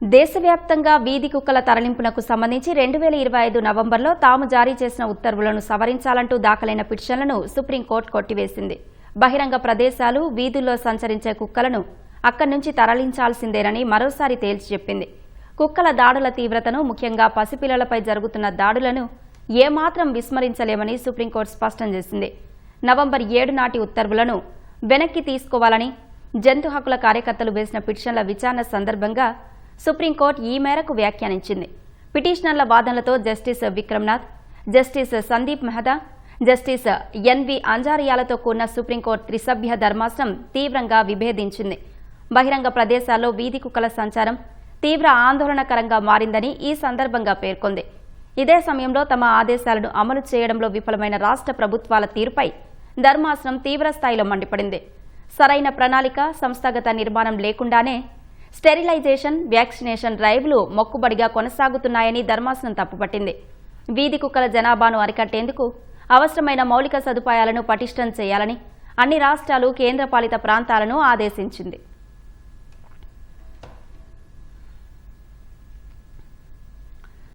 దేశవ్యాప్తంగా వీధి కుక్కల తరలింపునకు సంబంధించి 2025 నవంబర్లో తాము జారీ చేసిన ఉత్తర్వులను సవరించాలంటూ దాఖలైన పిటిషన్లను సుప్రీంకోర్టు కొట్టివేసింది. బహిరంగ ప్రదేశాలు, వీధుల్లో సంచరించే కుక్కలను అక్కడి నుంచి తరలించాల్సిందేనని మరోసారి తేల్చి చెప్పింది. కుక్కల దాడుల తీవ్రతను, ముఖ్యంగా పసిపిల్లలపై జరుగుతున్న దాడులను ఏమాత్రం విస్మరించలేమని సుప్రీంకోర్టు స్పష్టం చేసింది. నవంబర్ 7 నాటి ఉత్తర్వులను వెనక్కి తీసుకోవాలని జంతు హక్కుల కార్యకర్తలు వేసిన పిటిషన్ల విచారణ సందర్భంగా సుప్రీంకోర్టు ఈ మేరకు వ్యాఖ్యానించింది. పిటిషనర్ల వాదనలతో justice Vikram Nath, justice Sandeep Mehta, justice N V అంజారియాలతో కూడిన సుప్రీంకోర్టు త్రిసభ్య ధర్మాసనం తీవ్రంగా విభేదించింది. బహిరంగ ప్రదేశాల్లో వీధి కుక్కల సంచారం తీవ్ర ఆందోళనకరంగా మారిందని ఈ సందర్భంగా పేర్కొంది. ఇదే సమయంలో తమ ఆదేశాలను అమలు చేయడంలో విఫలమైన రాష్ట్ర ప్రభుత్వాల తీరుపై ధర్మాసనం తీవ్రస్థాయిలో మండిపడింది. సరైన ప్రణాళిక, సంస్థాగత నిర్మాణం లేకుండానే స్టెరిలైజేషన్, వ్యాక్సినేషన్ డ్రైవ్లు మొక్కుబడిగా కొనసాగుతున్నాయని ధర్మాసనం తప్పుపట్టింది. వీధి కుక్కల జనాభాను అరికట్టేందుకు అవసరమైన మౌలిక సదుపాయాలను పటిష్టం చేయాలని అన్ని రాష్ట్రాలు, కేంద్రపాలిత ప్రాంతాలను ఆదేశించింది.